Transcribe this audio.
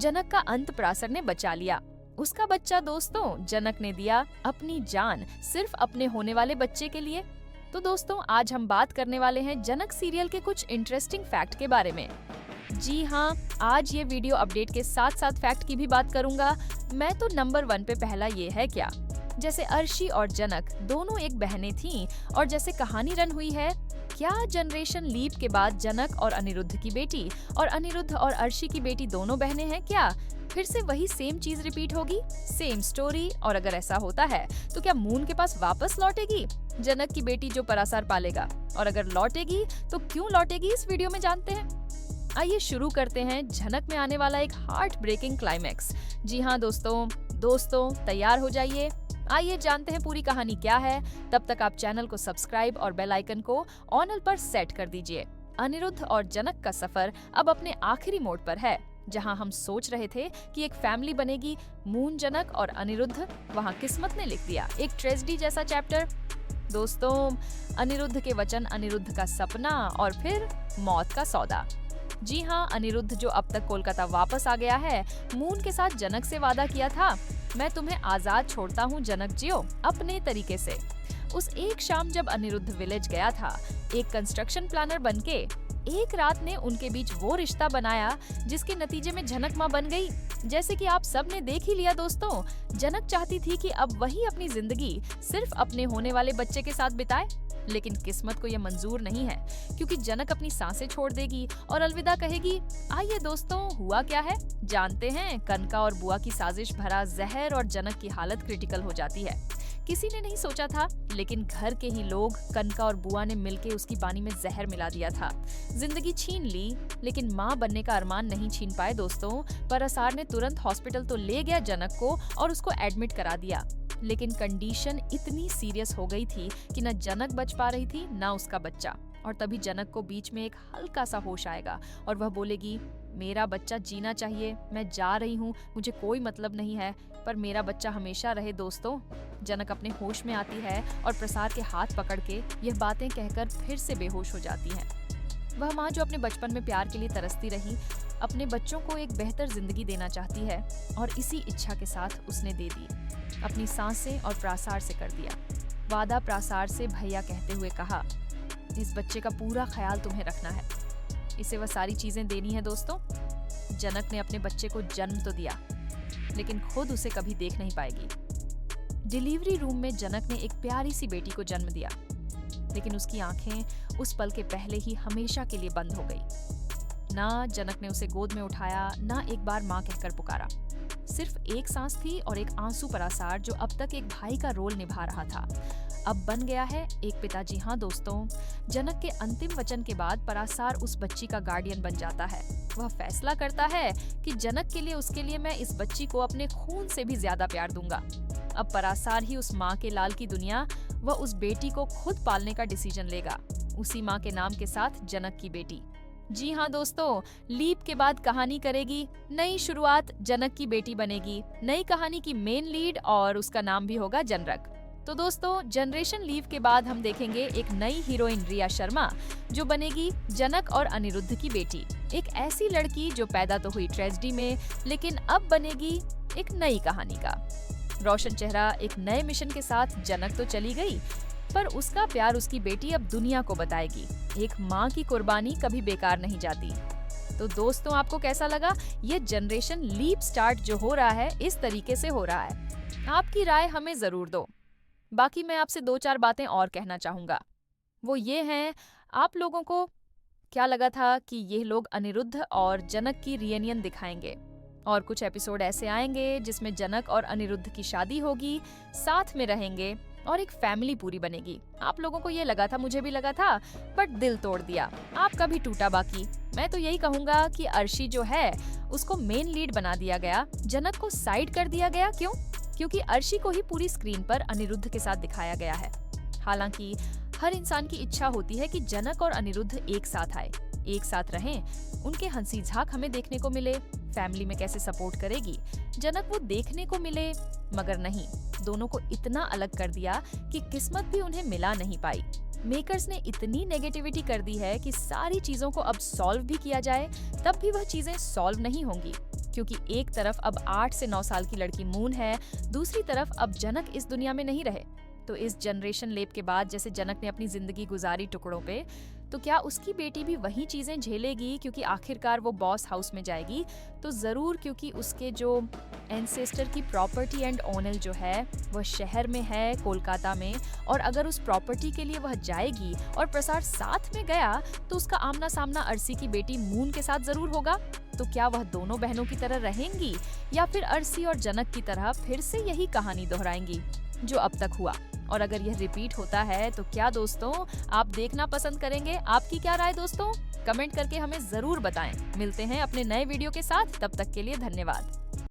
जनक का अंत पराशर ने बचा लिया। उसका बच्चा दोस्तों जनक ने दिया अपनी जान सिर्फ अपने होने वाले बच्चे के लिए। तो दोस्तों आज हम बात करने वाले हैं जनक सीरियल के कुछ इंटरेस्टिंग फैक्ट के बारे में। जी हाँ, आज ये वीडियो अपडेट के साथ साथ फैक्ट की भी बात करूंगा। मैं तो नंबर 1 पे पहला ये है क्या, जैसे अर्शी और जनक दोनों एक बहनें थीं और जैसे कहानी रन हुई है, क्या जनरेशन लीप के बाद जनक और अनिरुद्ध की बेटी और अनिरुद्ध और अर्शी की बेटी दोनों बहनें हैं क्या? फिर से वही सेम चीज रिपीट होगी, सेम स्टोरी? और अगर ऐसा होता है तो क्या मून के पास वापस लौटेगी जनक की बेटी जो पराशर पालेगा? और अगर लौटेगी तो क्यों लौटेगी, इस वीडियो में जानते हैं। आइए शुरू करते हैं जनक में आने वाला एक हार्ट ब्रेकिंग क्लाइमैक्स। जी हाँ दोस्तों तैयार हो जाइए। आइए जानते हैं पूरी कहानी क्या है। तब तक आप चैनल को सब्सक्राइब और बेल आइकन को ऑल पर सेट कर दीजिए। अनिरुद्ध और जनक का सफर अब अपने आखिरी मोड़ पर है। जहां हम सोच रहे थे कि एक फैमिली बनेगी, मून, जनक और अनिरुद्ध, वहां किस्मत ने लिख दिया एक ट्रेजेडी जैसा चैप्टर। दोस्तों, अनिरुद्ध के वचन, अनिरुद्ध का सपना और फिर मौत का सौदा। जी हाँ, अनिरुद्ध जो अब तक कोलकाता वापस आ गया है, मून के साथ जनक से वादा किया था, मैं तुम्हें आजाद छोड़ता हूँ जनक जियो अपने तरीके से। उस एक शाम जब अनिरुद्ध विलेज गया था एक कंस्ट्रक्शन प्लानर बनके, एक रात ने उनके बीच वो रिश्ता बनाया जिसके नतीजे में जनक माँ बन गई। जैसे कि आप सब ने देख ही लिया दोस्तों, जनक चाहती थी कि अब वही अपनी जिंदगी सिर्फ अपने होने वाले बच्चे के साथ बिताए, लेकिन किस्मत को ये मंजूर नहीं है क्योंकि जनक अपनी सांसें छोड़ देगी और अलविदा कहेगी। आइए दोस्तों, हुआ क्या है जानते हैं। कनका और बुआ की साजिश भरा जहर और जनक की हालत क्रिटिकल हो जाती है। किसी ने नहीं सोचा था, लेकिन घर के ही लोग, कनका और बुआ ने मिलके उसकी पानी में जहर मिला दिया था। जिंदगी छीन ली, लेकिन माँ बनने का अरमान नहीं छीन पाए दोस्तों। पराशर ने तुरंत हॉस्पिटल तो ले गया जनक को और उसको एडमिट करा दिया, लेकिन कंडीशन इतनी सीरियस हो गई थी कि न जनक बच पा रही थी न उसका बच्चा। और तभी जनक को बीच में एक हल्का सा होश आएगा और वह बोलेगी, मेरा बच्चा जीना चाहिए, मैं जा रही हूँ, मुझे कोई मतलब नहीं है, पर मेरा बच्चा हमेशा रहे। दोस्तों, जनक अपने होश में आती है और प्रसार के हाथ पकड़ के यह बातें कहकर फिर से बेहोश हो जाती है। वह माँ जो अपने बचपन में प्यार के लिए तरसती रही, अपने बच्चों को एक बेहतर जिंदगी देना चाहती है और इसी इच्छा के साथ उसने दे दी। अपनी सांसें और प्रसार से कर दिया वादा। प्रसार से भैया कहते हुए कहा, इस बच्चे का पूरा ख्याल तुम्हें रखना है, इसे वह सारी चीजें देनी है। दोस्तों, जनक ने अपने बच्चे को जन्म तो दिया, लेकिन खुद उसे कभी देख नहीं पाएगी। डिलीवरी रूम में जनक ने एक प्यारी सी बेटी को जन्म दिया, लेकिन उसकी आंखें उस पल के पहले ही हमेशा के लिए बंद हो गई। ना जनक ने उसे गोद में उठाया, ना एक बार माँ कहकर पुकारा। सिर्फ एक सांस थी और एक आंसू पराशर जो अब तक एक भाई का रोल निभा रहा था, अब बन गया है एक पिता। जी हाँ दोस्तों, जनक के अंतिम वचन के बाद पराशर उस बच्ची का गार्डियन बन जाता है। वह फैसला करता है कि जनक के लिए, उसके लिए मैं इस बच्ची को अपने खून से भी ज्यादा प्यार दूंगा। अब पराशर ही उस माँ के लाल की दुनिया, वह उस बेटी को खुद पालने का डिसीजन लेगा, उसी माँ के नाम के साथ जनक की बेटी। जी हाँ दोस्तों, लीप के बाद कहानी करेगी नई शुरुआत, जनक की बेटी बनेगी नई कहानी की मेन लीड और उसका नाम भी होगा जनक। तो दोस्तों, जनरेशन लीव के बाद हम देखेंगे एक नई हीरोइन रिया शर्मा जो बनेगी जनक और अनिरुद्ध की बेटी। एक ऐसी लड़की जो पैदा तो हुई ट्रेजेडी में, लेकिन अब बनेगी एक नई कहानी का रोशन चेहरा। एक नए मिशन के साथ जनक तो चली गई, पर उसका प्यार उसकी बेटी अब दुनिया को बताएगी। एक माँ की कुर्बानी कभी बेकार नहीं जाती। तो दोस्तों, आपको कैसा लगा ये जनरेशन लीप स्टार्ट जो हो रहा है, इस तरीके से हो रहा है? आपकी राय हमें जरूर दो। बाकी मैं आपसे 2-4 बातें और कहना चाहूंगा। वो ये हैं, आप लोगों को क्या लगा था कि ये लोग अनिरुद्ध और जनक की रियूनियन दिखाएंगे और कुछ एपिसोड ऐसे आएंगे जिसमें जनक और अनिरुद्ध की शादी होगी, साथ में रहेंगे और एक फैमिली पूरी बनेगी। आप लोगों को ये लगा था, मुझे भी लगा था, बट दिल तोड़ दिया आपका भी टूटा। बाकी मैं तो यही कहूंगा कि अर्शी जो है उसको मेन लीड बना दिया गया, जनक को साइड कर दिया गया। क्यों? क्योंकि अर्शी को ही पूरी स्क्रीन पर अनिरुद्ध के साथ दिखाया गया है। हालांकि हर इंसान की इच्छा होती है कि जनक और अनिरुद्ध एक साथ आए, एक साथ रहें, उनके हंसी झाक हमें देखने को मिले, फैमिली में कैसे सपोर्ट करेगी जनक वो देखने को मिले, मगर नहीं, दोनों को इतना अलग कर दिया कि किस्मत भी उन्हें मिला नहीं पाई। मेकर्स ने इतनी नेगेटिविटी कर दी है कि सारी चीजों को अब सॉल्व भी किया जाए तब भी वह चीजें सॉल्व नहीं होंगी। क्योंकि एक तरफ अब 8 से 9 साल की लड़की मून है, दूसरी तरफ अब जनक इस दुनिया में नहीं रहे। तो इस जनरेशन लेप के बाद जैसे जनक ने अपनी जिंदगी गुजारी टुकड़ों पे, तो क्या उसकी बेटी भी वही चीजें झेलेगी? क्योंकि आखिरकार वो बॉस हाउस में जाएगी तो जरूर, क्योंकि उसके जो एंसेस्टर की प्रॉपर्टी एंड ओनर जो है वह शहर में है, कोलकाता में। और अगर उस प्रॉपर्टी के लिए वह जाएगी और प्रसाद साथ में गया तो उसका आमना सामना अर्सी की बेटी मून के साथ जरूर होगा। तो क्या वह दोनों बहनों की तरह रहेंगी या फिर अर्सी और जनक की तरह फिर से यही कहानी दोहराएंगी जो अब तक हुआ? और अगर यह रिपीट होता है तो क्या दोस्तों आप देखना पसंद करेंगे? आपकी क्या राय दोस्तों? कमेंट करके हमें जरूर बताएं। मिलते हैं अपने नए वीडियो के साथ, तब तक के लिए धन्यवाद।